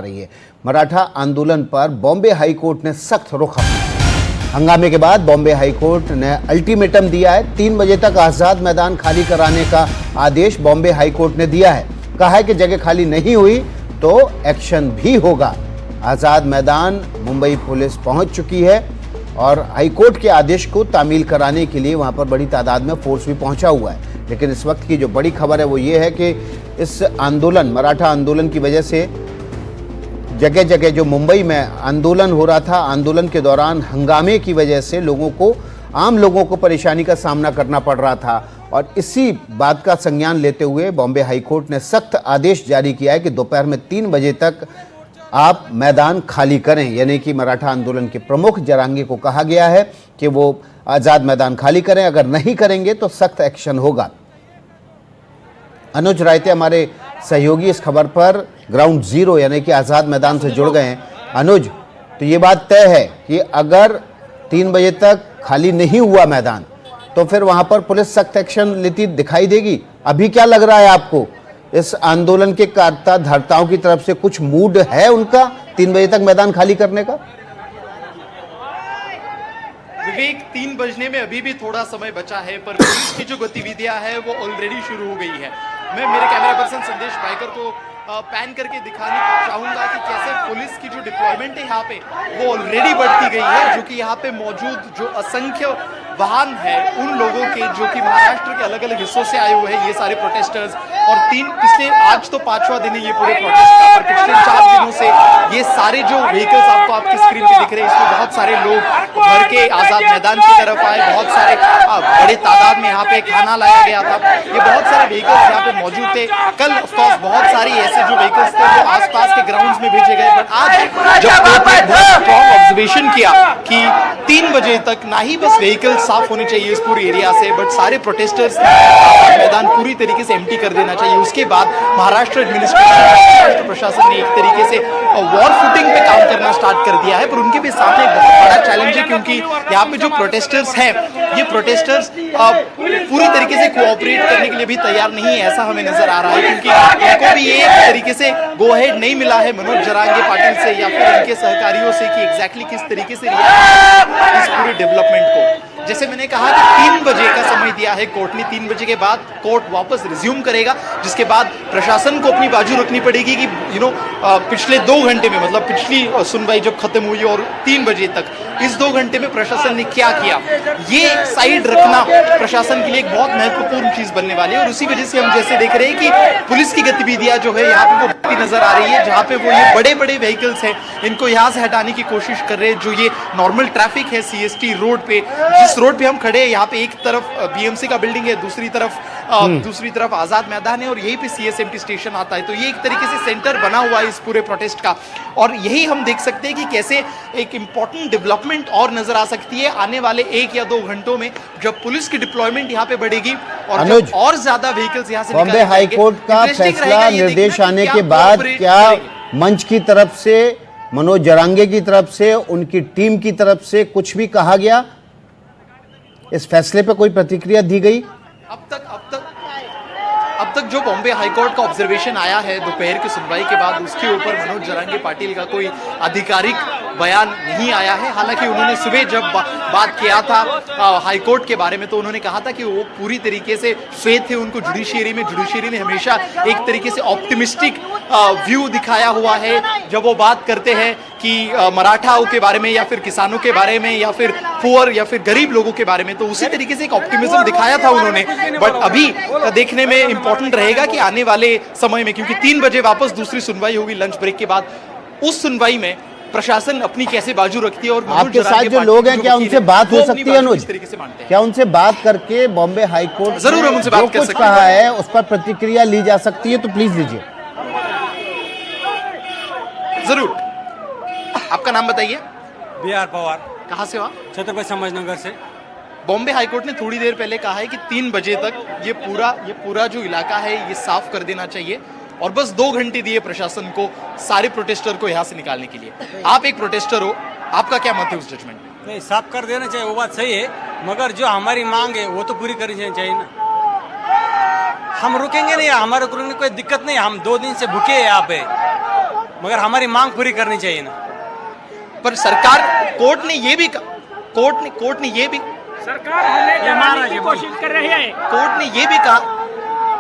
रही है। मराठा आंदोलन पर बॉम्बे हाईकोर्ट ने सख्त रुख अपनाया। हंगामे के बाद बॉम्बे हाईकोर्ट ने अल्टीमेटम दिया है। 3 बजे तक आज़ाद मैदान खाली कराने का आदेश बॉम्बे हाईकोर्ट ने दिया है। कहा है कि जगह खाली नहीं हुई तो एक्शन भी होगा। आज़ाद मैदान मुंबई पुलिस पहुंच चुकी है और हाईकोर्ट के आदेश को तामील कराने के लिए वहां पर बड़ी तादाद में फोर्स भी पहुंचा हुआ है। लेकिन इस वक्त की जो बड़ी खबर है वो ये है कि इस आंदोलन, मराठा आंदोलन की वजह से जगह जगह जो मुंबई में आंदोलन हो रहा था, आंदोलन के दौरान हंगामे की वजह से आम लोगों को परेशानी का सामना करना पड़ रहा था। और इसी बात का संज्ञान लेते हुए बॉम्बे हाईकोर्ट ने सख्त आदेश जारी किया है कि दोपहर में 3 बजे तक आप मैदान खाली करें। यानी कि मराठा आंदोलन के प्रमुख जरांगे को कहा गया है कि वो आज़ाद मैदान खाली करें, अगर नहीं करेंगे तो सख्त एक्शन होगा। अनुज रायते हमारे सहयोगी इस खबर पर ग्राउंड जीरो यानी कि आज़ाद मैदान से जुड़ गए हैं। अनुज, तो ये बात तय है कि अगर 3 बजे तक खाली नहीं हुआ मैदान तो फिर वहां पर पुलिस सख्त एक्शन लेती दिखाई देगी। अभी क्या लग रहा है आपको, इस आंदोलन के कर्ता धर्ताओं की तरफ से कुछ मूड है उनका 3 बजे तक मैदान खाली करने का? विवेक, 3 बजने में अभी भी थोड़ा समय बचा है, पर पुलिस की जो गतिविधियां है वो ऑलरेडी शुरू हो गई है। मैं मेरे कैमरा पर्सन संदेश पाइकर को पैन करके दिखाना चाहूंगा कि कैसे पुलिस की जो डिप्लॉयमेंट है यहाँ पे वो ऑलरेडी बढ़ती गई है, जो कि यहाँ पे मौजूद जो असंख्य वाहन है उन लोगों के जो कि महाराष्ट्र के अलग अलग हिस्सों से आए हुए हैं, ये सारे प्रोटेस्टर्स। और पिछले आज तो 5वां दिन है ये पूरे प्रोटेस्ट का, पर पिछले 4 दिनों से ये सारे जो व्हीकल्स आपको आपकी स्क्रीन पे दिख रहे हैं, इसमें बहुत सारे लोग भर के आज़ाद मैदान की तरफ आए। बहुत सारे बड़े तादाद में यहाँ पे खाना लाया गया था। ये बहुत सारे व्हीकल्स यहाँ पे मौजूद थे। कल ऑफकोर्स बहुत सारी ऐसे जो व्हीकल्स थे वो आसपास के ग्राउंड्स में भेजे गए, बट आज जब कोर्ट ने बहुत स्ट्रॉन्ग ऑब्जर्वेशन किया कि 3 बजे तक ना ही बस व्हीकल्स साफ होने चाहिए इस पूरे एरिया से, बट सारे प्रोटेस्टर्स मैदान पूरी तरीके से एम्प्टी कर देना चाहिए। उसके बाद महाराष्ट्र एडमिनिस्ट्रेशन, महाराष्ट्र प्रशासन ने एक तरीके से वॉर फुटिंग पे काम करना स्टार्ट कर दिया है। पर उनके भी सामने एक बहुत बड़ा चैलेंज है, क्योंकि यहाँ पे जो प्रोटेस्टर्स हैं, ये प्रोटेस्टर्स पूरी तरीके से कोऑपरेट करने के लिए भी तैयार नहीं है, ऐसा हमें नजर आ रहा है। क्योंकि इनको भी ये एक तरीके से गो अहेड नहीं मिला है मनोज जरांगे पाटिल से या फिर उनके सहकारियों से कि एग्जैक्टली किस तरीके से इस पूरे डेवलपमेंट को। जैसे मैंने कहा कि 3 बजे का समय दिया है कोर्ट ने, 3 बजे के बाद कोर्ट वापस रिज्यूम करेगा, जिसके बाद प्रशासन को अपनी बाजू रखनी पड़ेगी कि पिछले 2 घंटे में, मतलब पिछली सुनवाई जब खत्म हुई और 3 बजे तक, इस 2 घंटे में प्रशासन ने क्या किया, ये साइड रखना प्रशासन के लिए एक बहुत महत्वपूर्ण चीज बनने वाली है। और उसी वजह से हम जैसे देख रहे हैं कि पुलिस की गतिविधियां जो है यहाँ पे वो बढ़ती नजर आ रही है, जहाँ पे वो ये बड़े बड़े व्हीकल्स हैं इनको यहाँ से हटाने की कोशिश कर रहे हैं। जो ये नॉर्मल ट्रैफिक है CST रोड पे, जिस रोड पे हम खड़े हैं, यहाँ पे एक तरफ BMC का बिल्डिंग है, दूसरी तरफ आज़ाद मैदान है और यहीं पे CSMT स्टेशन आता है। तो ये एक तरीके से सेंटर बना हुआ है इस पूरे प्रोटेस्ट का। और यही हम देख सकते हैं कि कैसे एक इंपॉर्टेंट डेवलपमेंट और नजर आ सकती है आने वाले 1 या 2 घंटों में, जब पुलिस की डिप्लॉयमेंट यहाँ पे बढ़ेगी और ज्यादा व्हीकल्स यहाँ से बॉम्बे हाईकोर्ट का फैसला, निर्देश आने के बाद क्या मंच की तरफ से, मनोज जरांगे की तरफ से, उनकी टीम की तरफ से कुछ भी कहा गया? इस फैसले पे कोई प्रतिक्रिया दी गई? अब तक जो बॉम्बे हाईकोर्ट का ऑब्जर्वेशन आया है दोपहर की सुनवाई के बाद, उसके ऊपर मनोज जरांगे पाटिल का कोई आधिकारिक बयान नहीं आया है। हालांकि उन्होंने सुबह जब बात किया था हाईकोर्ट के बारे में, तो उन्होंने कहा था कि वो पूरी तरीके से फेथ है उनको जुडिशियरी ने हमेशा एक तरीके से ऑप्टिमिस्टिक व्यू दिखाया हुआ है। जब वो बात करते हैं कि मराठाओं के बारे में या फिर किसानों के बारे में या फिर पुअर या फिर गरीब लोगों के बारे में, तो उसी तरीके से एक ऑप्टिमिज्म दिखाया था उन्होंने। बट अभी देखने में इंपॉर्टेंट रहेगा कि आने वाले समय में, क्योंकि 3 बजे वापस दूसरी सुनवाई होगी लंच ब्रेक के बाद, उस सुनवाई में प्रशासन अपनी कैसे बाजू रखती है। और आपके साथ जो लोग हैं, क्या उनसे बात हो सकती है अनुज? क्या उनसे बात करके बॉम्बे हाईकोर्ट जरूर हम उनसे बात कर सकते हैं, कहा है उस पर प्रतिक्रिया ली जा सकती है? तो प्लीज लीजिए। जरूर, आपका नाम बताइए। BR पवार। कहाँ से हो आप? छत्रपति समझनगर से। बॉम्बे हाईकोर्ट ने थोड़ी देर पहले कहा है कि 3 बजे तक ये पूरा जो इलाका है ये साफ कर देना चाहिए और बस 2 घंटे दिए प्रशासन को सारे प्रोटेस्टर को यहाँ से निकालने के लिए। आप एक प्रोटेस्टर हो, आपका क्या मत है उस जजमेंट में? नहीं, साफ कर देना चाहिए, वो बात सही है, मगर जो हमारी मांग है वो तो पूरी करनी चाहिए ना। हम रुकेंगे नहीं, हमारे रुकने कोई दिक्कत नहीं, हम 2 दिन से भूखे हैं यहाँ पे। मगर हमारी मांग पूरी करनी चाहिए ना। पर सरकार कोर्ट ने ये भी कोर्ट ने ये भी सरकार हमें जमाने की कोशिश कर रही है। कोर्ट ने ये भी कहा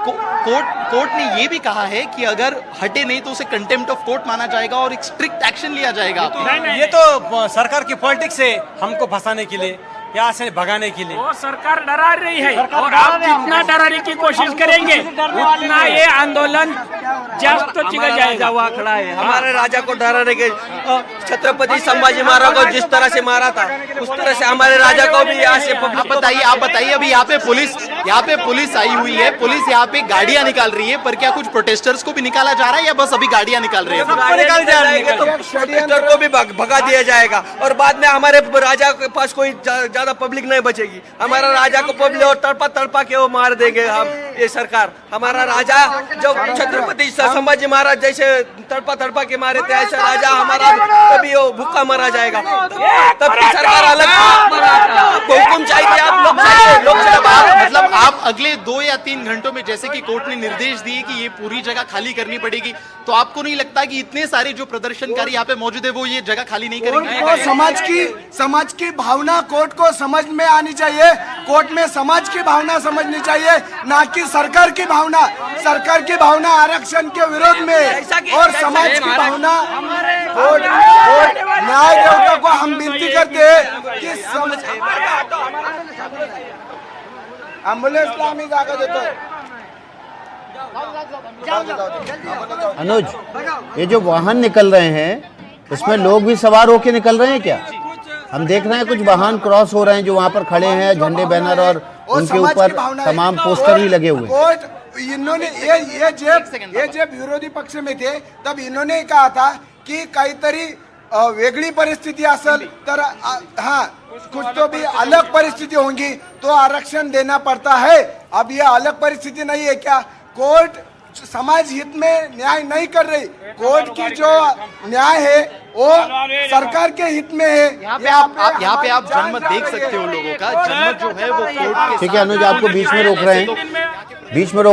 कोर्ट ने ये भी कहा है कि अगर हटे नहीं तो उसे कंटेम्प्ट ऑफ कोर्ट माना जाएगा और एक स्ट्रिक्ट एक्शन लिया जाएगा। ये तो सरकार की पॉलिटिक्स है, हमको फंसाने के लिए, यहाँ से भगाने के लिए। वो सरकार डरा रही है और आप जितना डराने की कोशिश करेंगे उतना ये आंदोलन जस्ट तो चिकन जाएगा। हुआ खड़ा है हमारे राजा को डराने के। छत्रपति संभाजी महाराज को जिस तरह से मारा था उस तरह से हमारे राजा को भी यहाँ से आप बताइए अभी यहाँ पे पुलिस आई हुई है, पुलिस यहाँ पे गाड़ियां निकाल रही है, पर क्या कुछ प्रोटेस्टर्स को भी निकाला जा रहा है या बस अभी गाड़ियां निकाल रहे हैं? निकाल जाएंगे तो प्रोटेस्टर को भी भगा दिया जाएगा और बाद में हमारे राजा के पास कोई ज्यादा पब्लिक नहीं बचेगी। हमारा राजा को पब्लिक और तड़पा के वो मार देंगे हम, ये सरकार। हमारा राजा जो छत्रपति संभाजी महाराज जैसे तड़पा के मारे थे ऐसा राजा हमारा तभी वो भूखा मारा जाएगा। तब की सरकार अलग हुकुम चाहिए आप लोग मतलब आप अगले 2 या 3 घंटों में, जैसे कि कोर्ट ने निर्देश दिए कि ये पूरी जगह खाली करनी पड़ेगी, तो आपको नहीं लगता कि इतने सारे जो प्रदर्शनकारी यहाँ पे मौजूद है वो ये जगह खाली नहीं करेंगे? समाज की भावना कोर्ट को समझ में आनी चाहिए। कोर्ट में समाज की भावना समझनी चाहिए, ना कि सरकार की भावना। सरकार की भावना आरक्षण के विरोध में और समाज की भावना कोर्ट न्याय देवता को हम विनती करते हैं कि एम्बुलेंस ला आम्ही जागा देतो। अनुज, ये जो वाहन निकल रहे हैं इसमें लोग भी सवार होके निकल रहे हैं क्या? हम देख रहे हैं कुछ वाहन क्रॉस हो रहे हैं जो वहाँ पर खड़े हैं, झंडे बैनर और उनके ऊपर तमाम पोस्टर भी लगे हुए हैं। इन्होंने ये जब विरोधी पक्ष में थे तब इन्होंने कहा था कि काहीतरी वेगळी परिस्थिती असेल तर हाँ कुछ तो भी अलग परिस्थिति होंगी तो आरक्षण देना पड़ता है। अब ये अलग परिस्थिति नहीं है क्या? कोर्ट समाज हित में न्याय नहीं कर रही। कोर्ट की जो न्याय है वो सरकार के हित में है। यहाँ पे आप जनमत देख सकते हो लोगों का। जनमत जो है वो कोर्ट के। ठीक है अनुज, आपको बीच में रोक रहे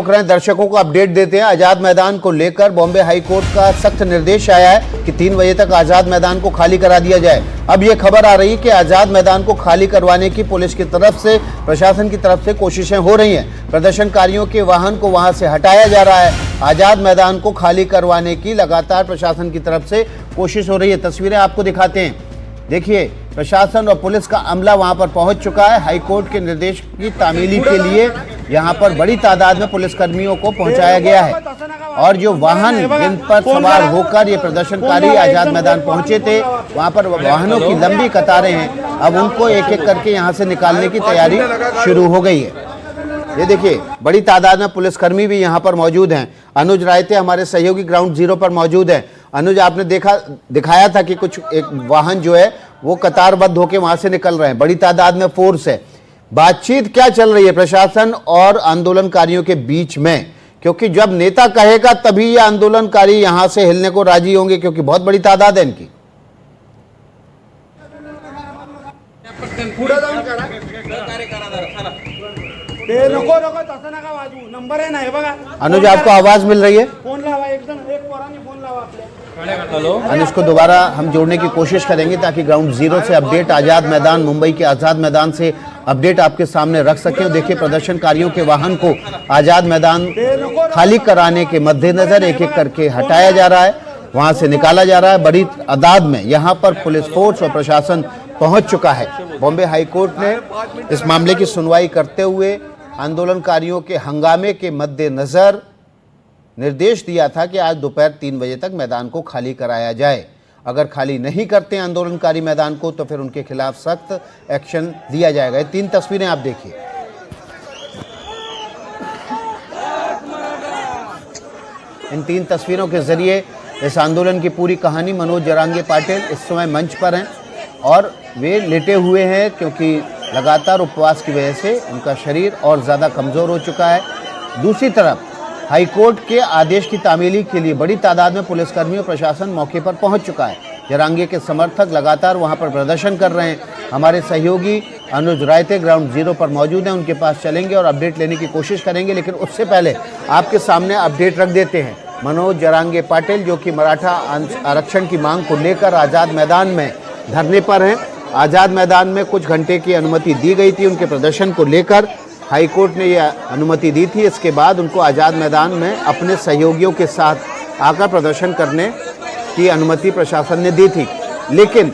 हैं। दर्शकों को अपडेट देते हैं। आजाद मैदान को लेकर बॉम्बे हाई कोर्ट का सख्त निर्देश आया है कि 3 बजे तक आजाद मैदान को खाली करा दिया जाए। अब यह खबर आ रही है कि आजाद मैदान को खाली करवाने की पुलिस की तरफ से, प्रशासन की तरफ से कोशिशें हो रही हैं। प्रदर्शनकारियों के वाहन को वहां से हटाया जा रहा है। आजाद मैदान को खाली करवाने की लगातार प्रशासन की तरफ से कोशिश हो रही है। तस्वीरें आपको दिखाते हैं। देखिए, प्रशासन और पुलिस का अमला वहां पर पहुंच चुका है। हाईकोर्ट के निर्देश की तामीली के लिए यहां पर बड़ी तादाद में पुलिसकर्मियों को पहुंचाया गया है और जो वाहन जिन पर सवार होकर ये प्रदर्शनकारी आजाद मैदान पहुंचे थे, वहां पर वाहनों की लंबी कतारें हैं। अब उनको एक एक करके यहां से निकालने की तैयारी शुरू हो गई है। ये देखिए, बड़ी तादाद में पुलिसकर्मी भी यहाँ पर मौजूद हैं। अनुज रायते हमारे सहयोगी ग्राउंड जीरो पर मौजूद हैं। अनुज, आपने दिखाया था कि कुछ एक वाहन जो है वो कतारबद्ध होकर वहां से निकल रहे हैं। बड़ी तादाद में फोर्स है। बातचीत क्या चल रही है प्रशासन और आंदोलनकारियों के बीच में? क्योंकि जब नेता कहेगा तभी ये आंदोलनकारी यहां से हिलने को राजी होंगे, क्योंकि बहुत बड़ी तादाद है इनकी। अनुज, आपको आवाज मिल रही है? अनुज को दोबारा हम जोड़ने की कोशिश करेंगे ताकि ग्राउंड जीरो से अपडेट, आजाद मैदान, मुंबई के आजाद मैदान से अपडेट आपके सामने रख सकें। देखिए, प्रदर्शनकारियों के वाहन को आजाद मैदान खाली कराने के मद्देनजर एक एक करके हटाया जा रहा है, वहां से निकाला जा रहा है। बड़ी तादाद में यहाँ पर पुलिस फोर्स और प्रशासन पहुंच चुका है। बॉम्बे हाईकोर्ट ने इस मामले की सुनवाई करते हुए आंदोलनकारियों के हंगामे के मद्देनजर निर्देश दिया था कि आज दोपहर 3 बजे तक मैदान को खाली कराया जाए। अगर खाली नहीं करते आंदोलनकारी मैदान को तो फिर उनके खिलाफ सख्त एक्शन लिया जाएगा। ये 3 तस्वीरें आप देखिए। इन 3 तस्वीरों के जरिए इस आंदोलन की पूरी कहानी। मनोज जरांगे पाटिल इस समय मंच पर हैं और वे लेटे हुए हैं क्योंकि लगातार उपवास की वजह से उनका शरीर और ज़्यादा कमज़ोर हो चुका है। दूसरी तरफ हाईकोर्ट के आदेश की तामीली के लिए बड़ी तादाद में पुलिसकर्मी और प्रशासन मौके पर पहुंच चुका है। जरांगे के समर्थक लगातार वहां पर प्रदर्शन कर रहे हैं। हमारे सहयोगी अनुज रायते ग्राउंड जीरो पर मौजूद हैं, उनके पास चलेंगे और अपडेट लेने की कोशिश करेंगे। लेकिन उससे पहले आपके सामने अपडेट रख देते हैं। मनोज जरांगे पाटिल, जो कि मराठा आरक्षण की मांग को लेकर आज़ाद मैदान में धरने पर हैं। आज़ाद मैदान में कुछ घंटे की अनुमति दी गई थी उनके प्रदर्शन को लेकर, हाईकोर्ट ने यह अनुमति दी थी। इसके बाद उनको आज़ाद मैदान में अपने सहयोगियों के साथ आकर प्रदर्शन करने की अनुमति प्रशासन ने दी थी, लेकिन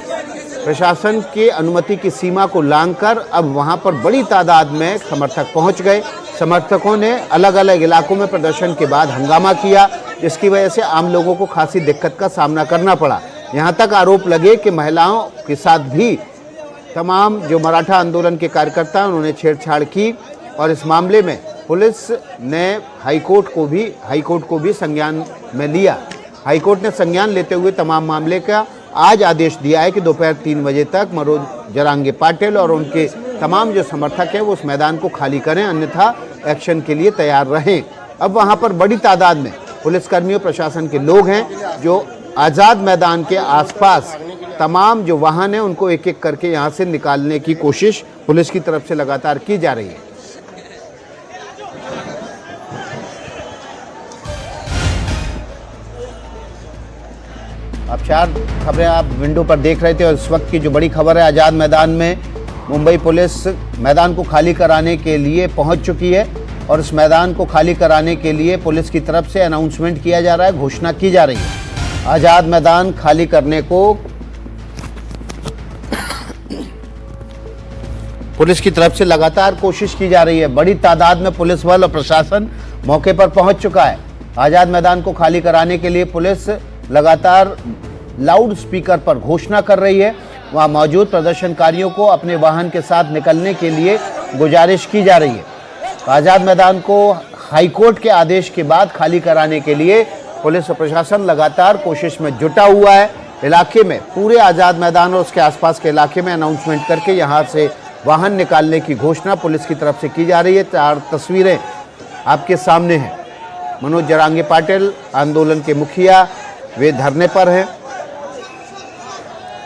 प्रशासन की अनुमति की सीमा को लांघकर अब वहां पर बड़ी तादाद में समर्थक पहुंच गए। समर्थकों ने अलग अलग इलाकों में प्रदर्शन के बाद हंगामा किया, जिसकी वजह से आम लोगों को खासी दिक्कत का सामना करना पड़ा। यहां तक आरोप लगे कि महिलाओं के साथ भी तमाम जो मराठा आंदोलन के कार्यकर्ता उन्होंने छेड़छाड़ की, और इस मामले में पुलिस ने हाईकोर्ट को भी संज्ञान में लिया। हाईकोर्ट ने संज्ञान लेते हुए तमाम मामले का आज आदेश दिया है कि दोपहर 3 बजे तक मनोज जरांगे पाटिल और उनके तमाम जो समर्थक हैं वो उस मैदान को खाली करें, अन्यथा एक्शन के लिए तैयार रहें। अब वहां पर बड़ी तादाद में पुलिसकर्मियों, प्रशासन के लोग हैं जो आज़ाद मैदान के आसपास तमाम जो वाहन हैं उनको एक एक करके यहां से निकालने की कोशिश पुलिस की तरफ से लगातार की जा रही है। अब 4 खबरें आप विंडो पर देख रहे थे, और इस वक्त की जो बड़ी खबर है, आज़ाद मैदान में मुंबई पुलिस मैदान को खाली कराने के लिए पहुंच चुकी है, और इस मैदान को खाली कराने के लिए पुलिस की तरफ से अनाउंसमेंट किया जा रहा है, घोषणा की जा रही है। आज़ाद मैदान खाली करने को पुलिस की तरफ से लगातार कोशिश की जा रही है। बड़ी तादाद में पुलिस बल और प्रशासन मौके पर पहुंच चुका है। आज़ाद मैदान को खाली कराने के लिए पुलिस लगातार लाउड स्पीकर पर घोषणा कर रही है। वहां मौजूद प्रदर्शनकारियों को अपने वाहन के साथ निकलने के लिए गुजारिश की जा रही है। आज़ाद मैदान को हाईकोर्ट के आदेश के बाद खाली कराने के लिए पुलिस और प्रशासन लगातार कोशिश में जुटा हुआ है। इलाके में, पूरे आज़ाद मैदान और उसके आसपास के इलाके में अनाउंसमेंट करके यहाँ से वाहन निकालने की घोषणा पुलिस की तरफ से की जा रही है। 4 तस्वीरें आपके सामने हैं। मनोज जरांगे पाटिल आंदोलन के मुखिया, वे धरने पर हैं।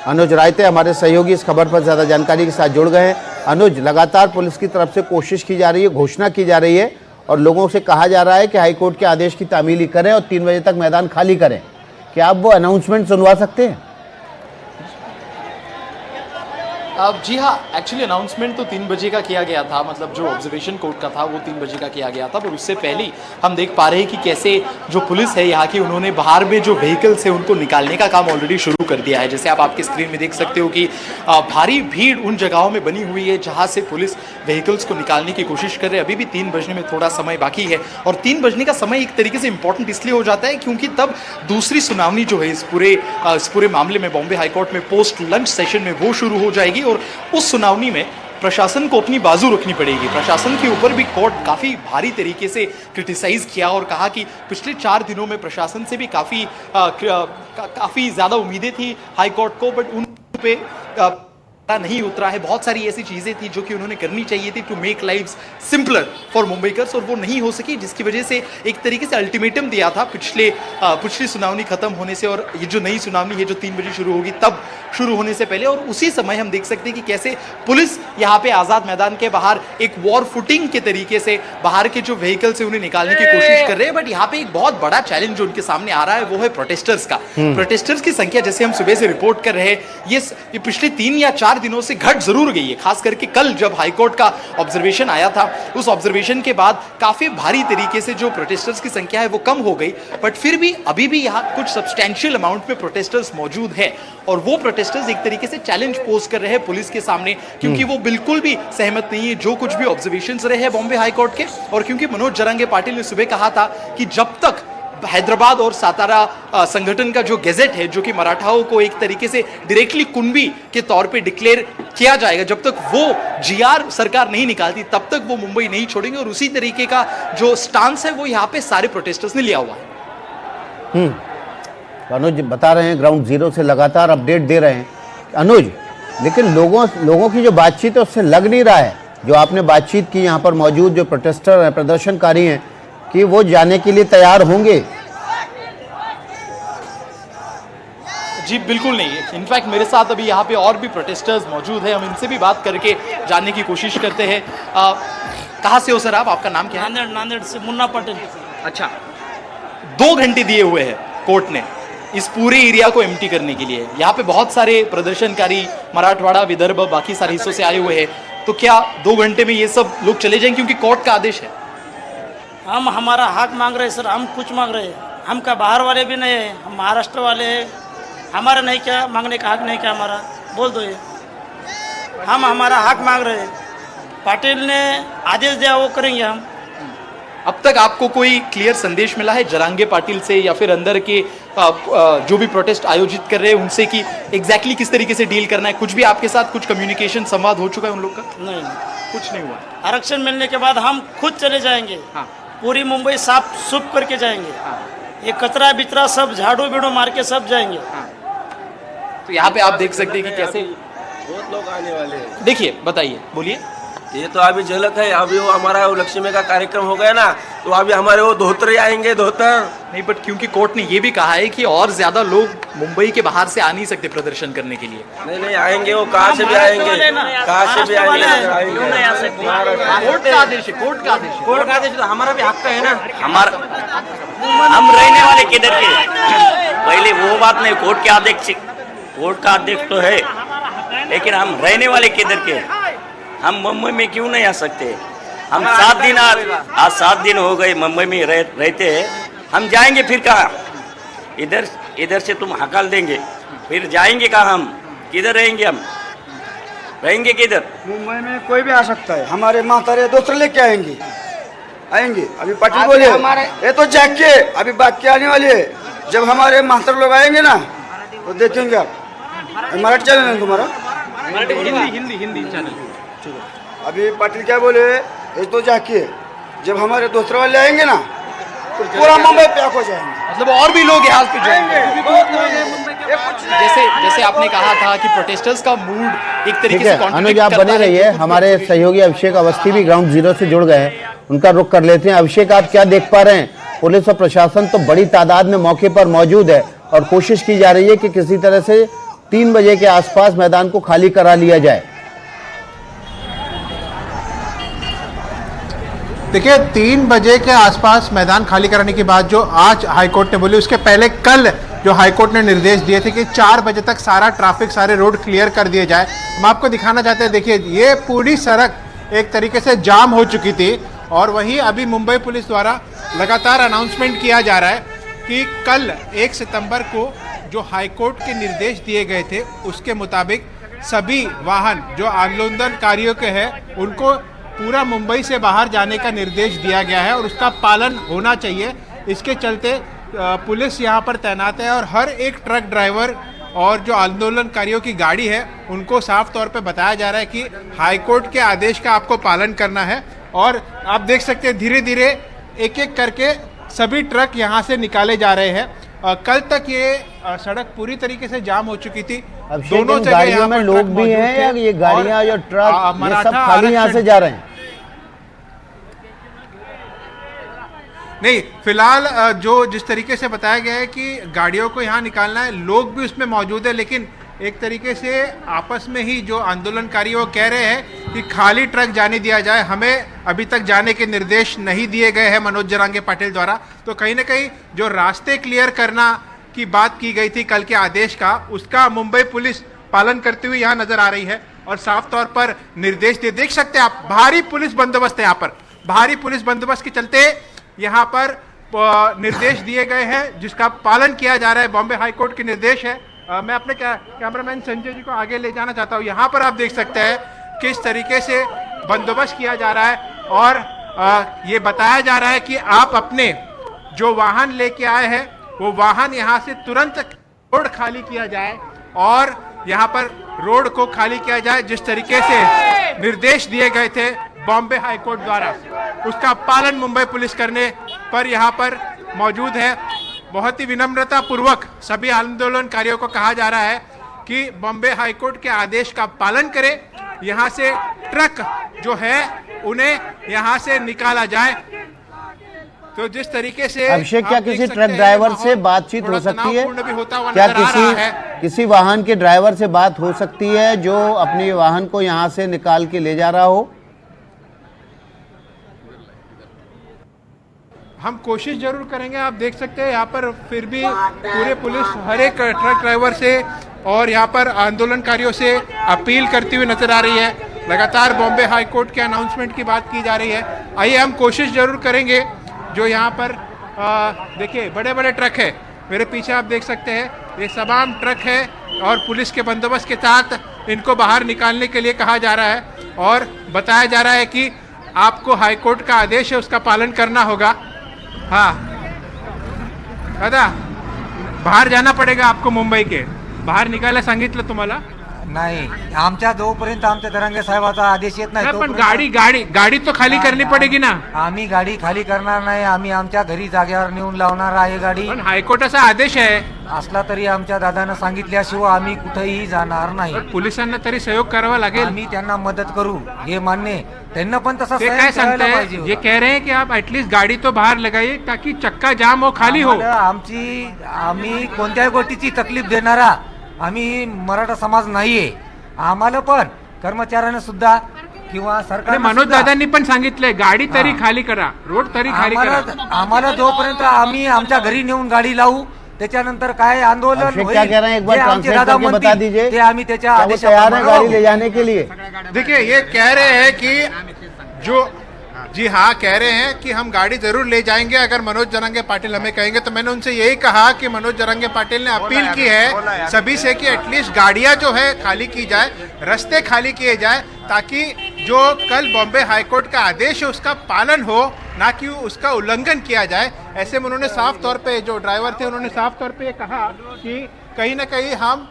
अनुज रायते हमारे सहयोगी इस खबर पर ज़्यादा जानकारी के साथ जुड़ गए हैं। अनुज, लगातार पुलिस की तरफ से कोशिश की जा रही है, घोषणा की जा रही है, और लोगों से कहा जा रहा है कि हाईकोर्ट के आदेश की तामीली करें और 3 बजे तक मैदान खाली करें। क्या आप वो अनाउंसमेंट सुनवा सकते हैं? जी हाँ, एक्चुअली अनाउंसमेंट तो 3 बजे का किया गया था, मतलब जो ऑब्जर्वेशन कोर्ट का था वो 3 बजे का किया गया था, पर उससे पहले हम देख पा रहे हैं कि कैसे जो पुलिस है यहाँ की, उन्होंने बाहर में जो व्हीकल्स है उनको निकालने का काम ऑलरेडी शुरू कर दिया है। जैसे आप आपके स्क्रीन में देख सकते हो कि भारी भीड़ उन जगहों में बनी हुई है जहाँ से पुलिस व्हीकल्स को निकालने की कोशिश कर रहे हैं। अभी भी 3 बजने में थोड़ा समय बाकी है, और 3 बजने का समय एक तरीके से इंपॉर्टेंट इसलिए हो जाता है क्योंकि तब दूसरी सुनावनी जो है इस पूरे मामले में बॉम्बे हाईकोर्ट में पोस्ट लंच सेशन में वो शुरू हो जाएगी, और उस सुनावनी में प्रशासन को अपनी बाजू रखनी पड़ेगी। प्रशासन के ऊपर भी कोर्ट काफ़ी भारी तरीके से क्रिटिसाइज किया और कहा कि पिछले 4 दिनों में प्रशासन से भी काफ़ी ज़्यादा उम्मीदें थी हाई कोर्ट को, बट उन पे नहीं उतरा है। बहुत सारी ऐसी चीज़ें थी जो कि उन्होंने करनी चाहिए थी to make lives simpler for Mumbaikars, और वो नहीं हो सकी, जिसकी वजह से एक तरीके से अल्टीमेटम दिया था पिछली सुनावनी खत्म होने से, और ये जो नई सुनावनी है जो 3 बजे शुरू होगी तब शुरू होने से पहले। और उसी समय हम देख सकते हैं कि कैसे पुलिस यहाँ पे आज़ाद मैदान के बाहर एक वॉर फुटिंग के तरीके से बाहर के जो व्हीकल्स है उन्हें निकालने की कोशिश कर रहे हैं। बट यहाँ पे एक बहुत बड़ा चैलेंज जो उनके सामने आ रहा है वो है प्रोटेस्टर्स का। प्रोटेस्टर्स की संख्या, जैसे हम सुबह से रिपोर्ट कर रहे हैं, ये पिछले 3 या 4 दिनों से घट जरूर गई है। खास करके कल जब हाईकोर्ट का ऑब्जर्वेशन आया था, उस ऑब्जर्वेशन के बाद काफी भारी तरीके से जो प्रोटेस्टर्स की संख्या है वो कम हो गई, बट फिर भी अभी भी यहाँ कुछ सब्सटैंशियल अमाउंट में प्रोटेस्टर्स मौजूद है, और वो प्रोटेस्टर्स एक तरीके से चैलेंज पोज कर रहे हैं पुलिस के सामने, क्योंकि वो बिल्कुल भी सहमत नहीं है जो कुछ भी ऑब्जर्वेशंस रहे हैं बॉम्बे हाईकोर्ट के। और क्योंकि मनोज जरांगे पाटिल ने सुबह कहा था कि जब तक हैदराबाद और सातारा संगठन का जो गेजेट है, जो कि मराठाओं को एक तरीके से डायरेक्टली कुनबी के तौर पे डिक्लेयर किया जाएगा, जब तक वो जीआर सरकार नहीं निकालती तब तक वो मुंबई नहीं छोड़ेंगे। और उसी तरीके का जो स्टांस है वो यहाँ पे सारे प्रोटेस्टर्स ने लिया हुआ है। अनुज बता रहे हैं, ग्राउंड जीरो से लगातार अपडेट दे रहे हैं अनुज, लेकिन लोगों की जो बातचीत है उससे लग नहीं रहा है, जो आपने बातचीत की यहाँ पर मौजूद जो प्रोटेस्टर हैं, प्रदर्शनकारी हैं, कि वो जाने के लिए तैयार होंगे। जी बिल्कुल नहीं है। इनफैक्ट मेरे साथ अभी यहाँ पे और भी प्रोटेस्टर्स मौजूद हैं, हम इनसे भी बात करके जानने की कोशिश करते हैं। कहाँ से हो सर आप, आपका नाम क्या है? नांदेड़ से मुन्ना पटेल। अच्छा, 2 घंटे दिए हुए हैं कोर्ट ने इस पूरे एरिया को एम्प्टी करने के लिए। यहाँ पे बहुत सारे प्रदर्शनकारी मराठवाड़ा, विदर्भ, बाकी सारे हिस्सों से आए हुए हैं, तो क्या 2 घंटे में ये सब लोग चले जाएंगे? क्योंकि कोर्ट का आदेश है। हम हमारा हक मांग रहे हैं सर, हम कुछ मांग रहे हैं, हम का बाहर वाले भी नहीं है, हम महाराष्ट्र वाले हैं, हमारा नहीं क्या मांगने का हक नहीं क्या हमारा, बोल दो ये, हम हमारा हक मांग रहे हैं, पाटिल ने आदेश दिया वो करेंगे हम। अब तक आपको कोई क्लियर संदेश मिला है जरांगे पाटिल से या फिर अंदर के जो भी प्रोटेस्ट आयोजित कर रहे हैं उनसे कि एग्जैक्टली किस तरीके से डील करना है? कुछ भी आपके साथ कुछ कम्युनिकेशन, संवाद हो चुका है उन लोग का? नहीं, कुछ नहीं हुआ। आरक्षण मिलने के बाद हम खुद चले जाएंगे, हाँ। पूरी मुंबई साफ सुफ करके जाएंगे, ये कचरा बिचरा सब झाड़ू बिड़ू मार के सब जाएंगे। तो यहाँ पे आप देख सकते हैं कि कैसे बहुत लोग आने वाले हैं। देखिए, बताइए, बोलिए। ये तो अभी झलक है, अभी वो हमारा वो लक्ष्मी का कार्यक्रम हो गया ना, तो अभी हमारे वो धोतर आएंगे, धोतर नहीं, बट क्योंकि कोर्ट ने ये भी कहा है कि और ज्यादा लोग मुंबई के बाहर से आ नहीं सकते प्रदर्शन करने के लिए। नहीं आएंगे, वो कहाँ से भी आएंगे, कहाँ से भी आएंगे, क्यों नहीं आ सकते? कोर्ट का आदेश है, कोर्ट का आदेश है। कोर्ट का आदेश तो हमारा भी हक है ना। हमारा हम रहने वाले किधर के? पहले वो बात नहीं, कोर्ट का आदेश तो है, लेकिन हम रहने वाले किधर के? हम मुंबई में क्यों नहीं आ सकते? हम 7 दिन आज 7 दिन हो गए मुंबई में रहते हैं, हम जाएंगे फिर कहाँ? इधर से तुम हकाल देंगे, फिर जाएंगे कहाँ? हम किधर रहेंगे? हम रहेंगे किधर? मुंबई में कोई भी आ सकता है, हमारे मातारे दोस्त लेके आएंगे। अभी पाटिल बोले ये तो जाके अभी बात के आने वाली है, जब हमारे मास्टर लोग आएंगे ना तो देखेंगे आप। मराठी चैनल है तुम्हारा? हिंदी चैनल। अभी पाटिल क्या बोले, ये तो जाके जब हमारे दूसरे वाले आएंगे ना तो पूरा मुंबई पैक हो जाएंगे, मतलब और भी लोग यहाँ पे जाएंगे। जैसे आपने कहा था कि प्रोटेस्टर्स का मूड एक तरीके से अनुज, आप बने रहिए, हमारे सहयोगी अभिषेक अवस्थी भी ग्राउंड जीरो से जुड़ गए हैं, उनका रुख कर लेते हैं। अभिषेक, आप क्या देख पा रहे हैं? पुलिस और प्रशासन तो बड़ी तादाद में मौके पर मौजूद है और कोशिश की जा रही है कि किसी तरह से 3 बजे के आसपास मैदान को खाली करा लिया जाए। देखिए, 3 बजे के आसपास मैदान खाली कराने की बात जो आज हाईकोर्ट ने बोली, उसके पहले कल जो हाईकोर्ट ने निर्देश दिए थे कि 4 बजे तक सारा ट्रैफिक, सारे रोड क्लियर कर दिए जाए। हम आपको दिखाना चाहते हैं, देखिए ये पूरी सड़क एक तरीके से जाम हो चुकी थी और वहीं अभी मुंबई पुलिस द्वारा लगातार अनाउंसमेंट किया जा रहा है कि कल 1 सितंबर को जो हाईकोर्ट के निर्देश दिए गए थे उसके मुताबिक सभी वाहन जो आंदोलनकारियों के हैं उनको पूरा मुंबई से बाहर जाने का निर्देश दिया गया है और उसका पालन होना चाहिए। इसके चलते पुलिस यहाँ पर तैनात है और हर एक ट्रक ड्राइवर और जो आंदोलनकारियों की गाड़ी है उनको साफ तौर पे बताया जा रहा है कि हाईकोर्ट के आदेश का आपको पालन करना है। और आप देख सकते हैं धीरे धीरे एक एक करके सभी ट्रक यहाँ से निकाले जा रहे हैं। कल तक ये सड़क पूरी तरीके से जाम हो चुकी थी। दोनों गाड़ियों में लोग भी हैं या ये गाड़ियां या ट्रक ये सब खाली यहाँ से जा रहे हैं? नहीं, फिलहाल जो जिस तरीके से बताया गया है कि गाड़ियों को यहाँ निकालना है, लोग भी उसमें मौजूद है, लेकिन एक तरीके से आपस में ही जो आंदोलनकारी वो कह रहे हैं कि खाली ट्रक जाने दिया जाए, हमें अभी तक जाने के निर्देश नहीं दिए गए हैं मनोज जरांगे पाटिल द्वारा। तो कहीं ना कहीं जो रास्ते क्लियर करना की बात की गई थी कल के आदेश का, उसका मुंबई पुलिस पालन करते हुए यहाँ नजर आ रही है और साफ तौर पर निर्देश दे। देख सकते हैं आप, भारी पुलिस बंदोबस्त है यहाँ पर। भारी पुलिस बंदोबस्त के चलते यहाँ पर निर्देश दिए गए हैं जिसका पालन किया जा रहा है। बॉम्बे हाईकोर्ट के निर्देश है। मैं अपने कैमरामैन संजय जी को आगे ले जाना चाहता हूँ। यहाँ पर आप देख सकते हैं किस तरीके से बंदोबस्त किया जा रहा है और ये बताया जा रहा है कि आप अपने जो वाहन लेके आए हैं वो वाहन यहाँ से तुरंत रोड खाली किया जाए और यहाँ पर रोड को खाली किया जाए। जिस तरीके से निर्देश दिए गए थे बॉम्बे हाईकोर्ट द्वारा, उसका पालन मुंबई पुलिस करने पर यहाँ पर मौजूद है। बहुत ही विनम्रता पूर्वक सभी आंदोलनकारियों को कहा जा रहा है कि बॉम्बे हाईकोर्ट के आदेश का पालन करें, यहाँ से ट्रक जो है उन्हें यहाँ से निकाला जाए। तो जिस तरीके से अभिषेक, क्या किसी ट्रक ड्राइवर से बातचीत हो सकती है? क्या किसी वाहन के ड्राइवर से बात हो सकती है जो अपने वाहन को यहाँ से निकाल के ले जा रहा हो? हम कोशिश जरूर करेंगे। आप देख सकते हैं यहाँ पर फिर भी पूरे पुलिस हर एक ट्रक ड्राइवर से और यहाँ पर आंदोलनकारियों से अपील करती हुई नजर आ रही है। लगातार बॉम्बे हाई कोर्ट के अनाउंसमेंट की बात की जा रही है। आइए हम कोशिश जरूर करेंगे। जो यहाँ पर देखिए बड़े बड़े ट्रक है, मेरे पीछे आप देख सकते हैं, ये तमाम ट्रक है और पुलिस के बंदोबस्त के साथ इनको बाहर निकालने के लिए कहा जा रहा है और बताया जा रहा है कि आपको हाई कोर्ट का आदेश है उसका पालन करना होगा। हाँ दादा, बाहर जाना पडेगा आपको, मुंबई के बाहेर निघायला सांगितलं तुम्हाला? नाही, आमच्या जोपर्यंत आमच्या दरांगे साहेबाचा आदेश येत नाही पण गाडी तो खाली करनी पडेगी ना। आम्ही गाडी खाली करणार नाही, आम्ही आमच्या घरी जागेवर नेऊन लावणार आहे गाडी। पण हायकोर्टाचा आदेश आहे असला तरी आमच्या दादांना सांगितल्याशिवाय आम्ही कुठेही जाणार नाही। पोलिसांना तरी सहयोग करावा लागेल, आम्ही त्यांना मदत करू, हे मान्य। त्यांना पण तसा ते काय सांगते, ये कह रहे हैं कि आप एटलीस्ट गाड़ी तो बाहर लगाइए ताकि चक्का जाम हो, खाली हो। आम्ही कोणत्याही गोष्टीची तकलीफ देणारा आम्ही मराठा समाज नाहीये। आम्हाला पण कर्मचाऱ्यांना सुद्धा किंवा सरकार मनोज दादांनी पण सांगितलंय गाडी तरी खाली करा, रोड तरी खाली करा। आम्हाला जोपर्यंत आम्ही आमच्या घरी नेऊन गाडी लावू त्याच्यानंतर काय आंदोलन होईल, क्या कह रहे हैं एक बार ट्रांसलेट करके बता दीजिए। ते आम्ही त्याच्या आदेशाप्रमाणे गाड़ी ले जाने के लिए। देखिए ये कह रहे हैं कि जो जी हाँ कह रहे हैं कि हम गाड़ी जरूर ले जाएंगे अगर मनोज जरांगे पाटिल हमें कहेंगे। तो मैंने उनसे यही कहा कि मनोज जरांगे पाटिल ने अपील की है सभी से कि एटलीस्ट गाड़ियां जो है खाली की जाए, रास्ते खाली किए जाए, ताकि जो कल बॉम्बे हाईकोर्ट का आदेश है उसका पालन हो, ना कि उसका उल्लंघन किया जाए। ऐसे में उन्होंने साफ तौर पे, जो ड्राइवर थे उन्होंने साफ तौर पे कहा कि कहीं ना कहीं हम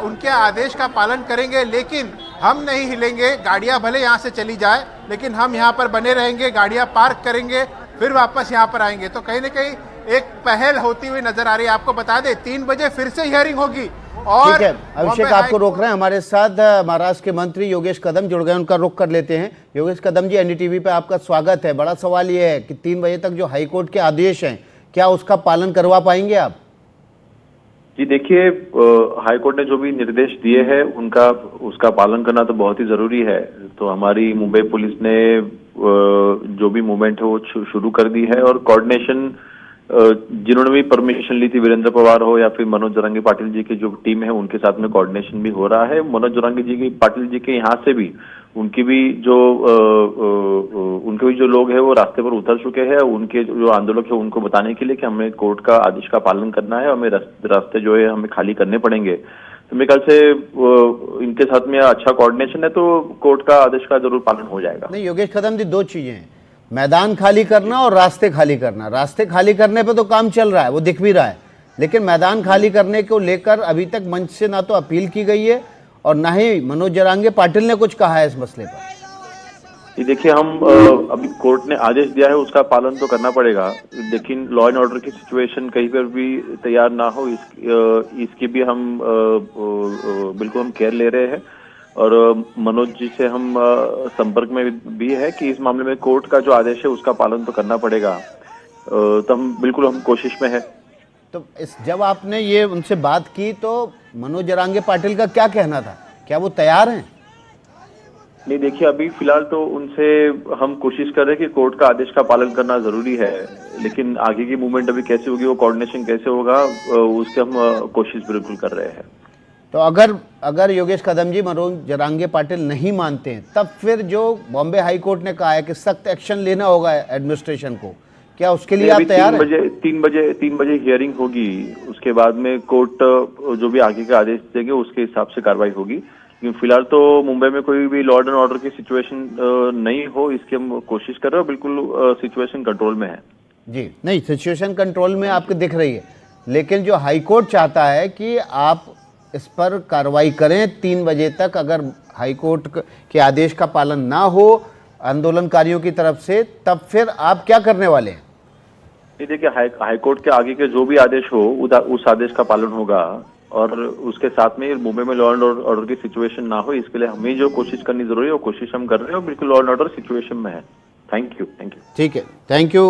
उनके आदेश का पालन करेंगे, लेकिन हम नहीं हिलेंगे। गाड़ियां भले यहाँ से चली जाए लेकिन हम यहाँ पर बने रहेंगे, गाड़ियां पार्क करेंगे, फिर वापस यहाँ पर आएंगे। तो कहीं ना कहीं एक पहल होती हुई नजर आ रही है। आपको बता दें 3 बजे फिर से हियरिंग होगी। और ठीक है, अभिषेक आपको रोक रहे हैं, हमारे साथ महाराष्ट्र के मंत्री योगेश कदम जुड़ गए, उनका रुख कर लेते हैं। योगेश कदम जी, एनडीटीवी पे आपका स्वागत है। बड़ा सवाल ये है कि 3 बजे तक जो हाईकोर्ट के आदेश हैं, क्या उसका पालन करवा पाएंगे आप? जी देखिए, हाईकोर्ट ने जो भी निर्देश दिए हैं उसका पालन करना तो बहुत ही जरूरी है। तो हमारी मुंबई पुलिस ने जो भी मूवमेंट है वो शुरू कर दी है और कोऑर्डिनेशन जिन्होंने भी परमिशन ली थी, वीरेंद्र पवार हो या फिर मनोज जरांगे पाटिल जी की जो टीम है उनके साथ में कोऑर्डिनेशन भी हो रहा है। मनोज जरांगे जी की पाटिल जी के यहाँ से भी उनके भी जो लोग हैं वो रास्ते पर उतर चुके हैं। उनके जो आंदोलक है उनको बताने के लिए कि हमें कोर्ट का आदेश का पालन करना है, हमें रास्ते जो है हमें खाली करने पड़ेंगे। तो मेरे ख्याल से इनके साथ में अच्छा कोऑर्डिनेशन है, तो कोर्ट का आदेश का जरूर पालन हो जाएगा। नहीं योगेश कदम जी, 2 चीजें हैं, मैदान खाली करना और रास्ते खाली करना। रास्ते खाली करने पे तो काम चल रहा है, वो दिख भी रहा है, लेकिन मैदान खाली करने को लेकर अभी तक मंच से ना तो अपील की गई है और ना ही मनोज जरांगे पाटिल ने कुछ कहा है इस मसले पर। ये देखिए, हम अभी कोर्ट ने आदेश दिया है उसका पालन तो करना पड़ेगा, लेकिन लॉ एंड ऑर्डर की सिचुएशन कहीं पर भी तैयार ना हो इसकी भी हम बिल्कुल हम केयर ले रहे हैं। और मनोज जी से हम संपर्क में भी है कि इस मामले में कोर्ट का जो आदेश है उसका पालन तो करना पड़ेगा। तो हम बिल्कुल कोशिश में है। तो जब आपने ये उनसे बात की तो मनोज जरांगे पाटिल का क्या कहना था, क्या वो तैयार हैं? नहीं देखिए, अभी फिलहाल तो उनसे हम कोशिश कर रहे हैं कि कोर्ट का आदेश का पालन करना जरूरी है, लेकिन आगे की मूवमेंट अभी कैसे होगी, वो कोऑर्डिनेशन कैसे होगा, उसके हम कोशिश बिल्कुल कर रहे हैं। तो अगर योगेश कदम जी मनोज जरांगे पाटिल नहीं मानते हैं, तब फिर जो बॉम्बे हाई कोर्ट ने कहा है कि सख्त एक्शन लेना होगा एडमिनिस्ट्रेशन को, क्या उसके लिए आप तैयार हैं? 3 बजे हियरिंग होगी, उसके बाद में कोर्ट जो भी आगे का आदेश देंगे उसके हिसाब से कार्रवाई होगी। लेकिन फिलहाल तो मुंबई में कोई भी लॉ एंड ऑर्डर की सिचुएशन नहीं हो, इसकी हम कोशिश कर रहे हैं। बिल्कुल सिचुएशन कंट्रोल में है जी। नहीं, सिचुएशन कंट्रोल में आपको दिख रही है, लेकिन जो हाईकोर्ट चाहता है कि आप इस पर कार्रवाई करें 3 बजे तक। अगर हाईकोर्ट के आदेश का पालन ना हो आंदोलनकारियों की तरफ से, तब फिर आप क्या करने वाले हैं? ये देखिए, हाईकोर्ट के आगे के जो भी आदेश हो उस आदेश का पालन होगा और उसके साथ में मुंबई में लॉ एंड ऑर्डर की सिचुएशन ना हो, इसके लिए हमें जो कोशिश करनी जरूरी है वो कोशिश हम कर रहे हैं और बिल्कुल लॉ एंड ऑर्डर सिचुएशन में है। Thank you. ठीक है, थैंक यू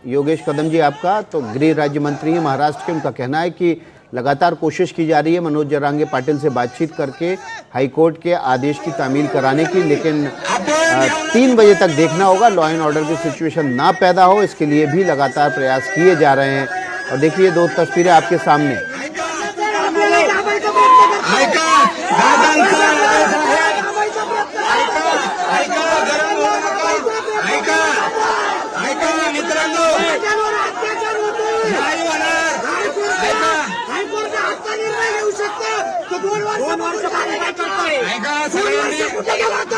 योगेश कदम जी आपका। तो गृह राज्य मंत्री हैं महाराष्ट्र के, उनका कहना है कि लगातार कोशिश की जा रही है मनोज जरांगे पाटिल से बातचीत करके हाईकोर्ट के आदेश की तामील कराने की, लेकिन 3 बजे तक देखना होगा लॉ एंड ऑर्डर की सिचुएशन ना पैदा हो, इसके लिए भी लगातार प्रयास किए जा रहे हैं। और देखिए 2 तस्वीरें आपके सामने।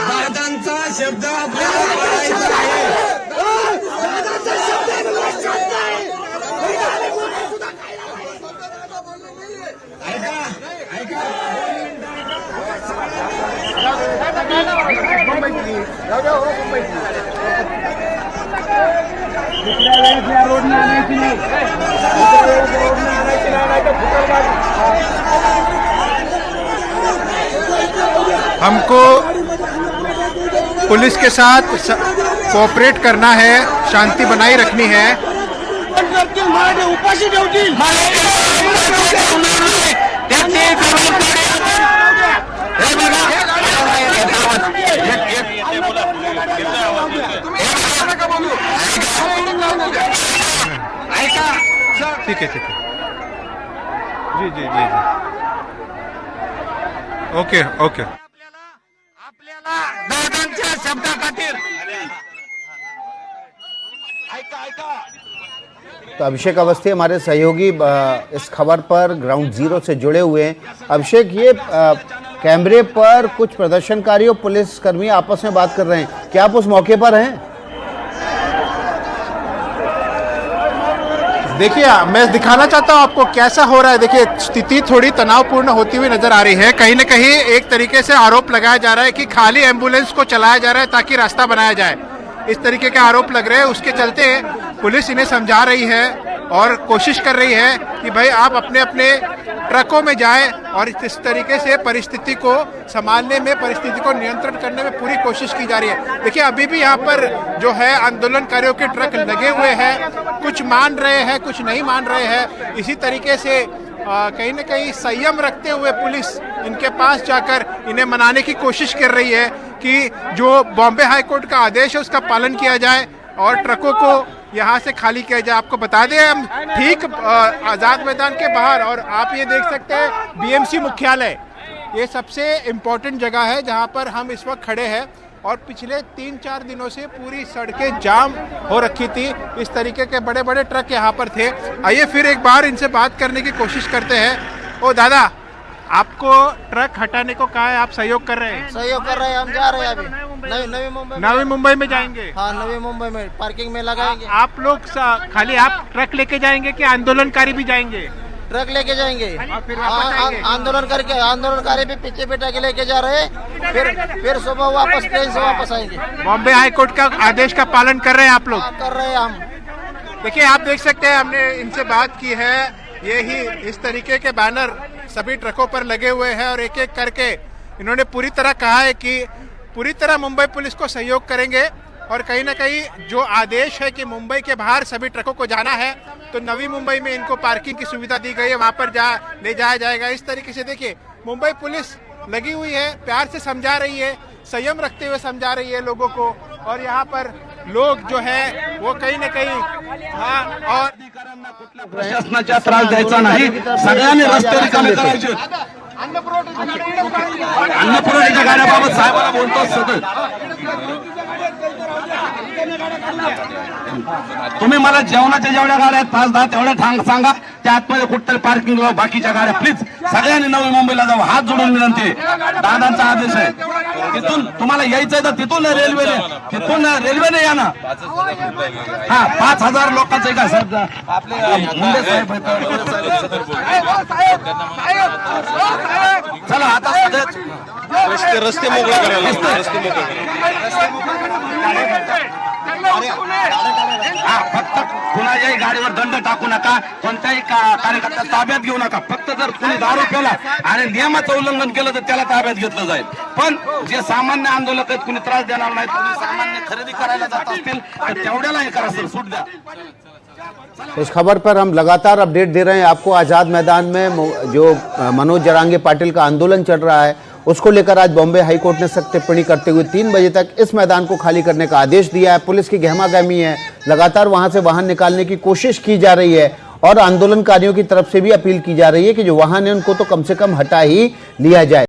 दादांचा शब्द आपल्याला पाळायचा आहे. दादांचा शब्द हमको पुलिस के साथ कोऑपरेट करना है, शांति बनाई रखनी है। उपाशी ठेवतील. ठीक है जी जी जी जी ओके ओके। दादांच्या शब्दा खातीर तो अभिषेक अवस्थी हमारे सहयोगी इस खबर पर ग्राउंड जीरो से जुड़े हुए हैं। अभिषेक, ये कैमरे पर कुछ प्रदर्शनकारी और पुलिसकर्मी आपस में बात कर रहे हैं, क्या आप उस मौके पर हैं? देखिए, मैं दिखाना चाहता हूँ आपको कैसा हो रहा है। देखिए, स्थिति थोड़ी तनावपूर्ण होती हुई नजर आ रही है। कहीं न कहीं एक तरीके से आरोप लगाया जा रहा है कि खाली एम्बुलेंस को चलाया जा रहा है ताकि रास्ता बनाया जाए, इस तरीके के आरोप लग रहे हैं। उसके चलते पुलिस इन्हें समझा रही है और कोशिश कर रही है कि भाई आप अपने अपने ट्रकों में जाएं और इस तरीके से परिस्थिति को संभालने में, परिस्थिति को नियंत्रण करने में पूरी कोशिश की जा रही है। देखिए, अभी भी यहाँ पर जो है आंदोलनकारियों के ट्रक लगे हुए हैं, कुछ मान रहे हैं, कुछ नहीं मान रहे हैं। इसी तरीके से कहीं न कहीं संयम रखते हुए पुलिस इनके पास जाकर इन्हें मनाने की कोशिश कर रही है कि जो बॉम्बे हाई कोर्ट का आदेश है उसका पालन किया जाए और ट्रकों को यहाँ से खाली किया जाए। आपको बता दें, हम ठीक आज़ाद मैदान के बाहर, और आप ये देख सकते हैं बीएमसी मुख्यालय, ये सबसे इम्पोर्टेंट जगह है जहाँ पर हम इस वक्त खड़े हैं। और पिछले 3-4 दिनों से पूरी सड़कें जाम हो रखी थी, इस तरीके के बड़े बड़े ट्रक यहाँ पर थे। आइए फिर एक बार इनसे बात करने की कोशिश करते हैं। ओ दादा, आपको ट्रक हटाने को कहा है, आप सहयोग कर रहे हैं? सहयोग कर रहे हैं, हम जा रहे हैं अभी नवी मुंबई में जाएंगे। हाँ, नवी मुंबई में पार्किंग में लगाएंगे। आप लोग खाली आप ट्रक लेके जाएंगे कि आंदोलनकारी भी जाएंगे? ट्रक लेके जाएंगे। आंदोलनकारी भी पीछे बैठा के लेके जा रहे हैं, फिर सुबह वापस ट्रेन से वापस आएंगे। बॉम्बे हाई कोर्ट का आदेश का पालन कर रहे हैं आप लोग? कर रहे हैं हम। देखिए, आप देख सकते हैं, हमने इनसे बात की है, यही इस तरीके के बैनर सभी ट्रकों पर लगे हुए हैं और एक एक करके इन्होंने पूरी तरह कहा है कि पूरी तरह मुंबई पुलिस को सहयोग करेंगे। और कहीं ना कहीं जो आदेश है कि मुंबई के बाहर सभी ट्रकों को जाना है, तो नवी मुंबई में इनको पार्किंग की सुविधा दी गई है, वहां पर ले जाया जाएगा। इस तरीके से देखिए, मुंबई पुलिस लगी हुई है, प्यार से समझा रही है, संयम रखते हुए समझा रही है लोगों को। और यहाँ पर लोग जो है वो कहीं ना कहीं और प्रशासनाचा त्रास द्यायचा नाही, सगळ्यांनी रस्ते रिकामे करायचे। अन्नपूर्णेच्या गाड्याबाबत साहेबांना बोलतो सतत, तुम्ही मला जेवणाच्या जेवढ्या गाड्या आहेत 5-10 तेवढ्या सांगा, त्या आतमध्ये कुठतरी पार्किंग लावा, बाकीच्या गाड्या प्लीज सगळ्यांनी नवी मुंबईला जाऊ, हात जोडून विनंती आहे। दादांचा आदेश आहे, तिथून तुम्हाला यायचंय तर तिथून रेल्वेने या ना। हा, 5,000 लोकांचं का साहेब, आपले मुंडे साहेब चला आता रस्ते मोकळे करायला, फक्त कुणाच्याही गाडीवर दंड टाकू नका, कोणत्याही कार्यकर्ता ताब्यात घेऊ नका। फक्त जर कुणी दारू प्याला आणि नियमाचं उल्लंघन केलं तर त्याला ताब्यात घेतलं जाईल। पण जे सामान्य आंदोलक आहेत, कुणी त्रास देणार नाहीत, कुणी सामान्य खरेदी करायला जात असतील तर तेवढ्याला हे करा सर, सूट द्या। इस खबर पर हम लगातार अपडेट दे रहे हैं आपको। आज़ाद मैदान में जो मनोज जरांगे पाटिल का आंदोलन चल रहा है, उसको लेकर आज बॉम्बे हाईकोर्ट ने सख्त टिप्पणी करते हुए 3 बजे तक इस मैदान को खाली करने का आदेश दिया है। पुलिस की गहमागहमी है, लगातार वहां से वाहन निकालने की कोशिश की जा रही है और आंदोलनकारियों की तरफ से भी अपील की जा रही है कि जो वाहन है उनको तो कम से कम हटा ही लिया जाए।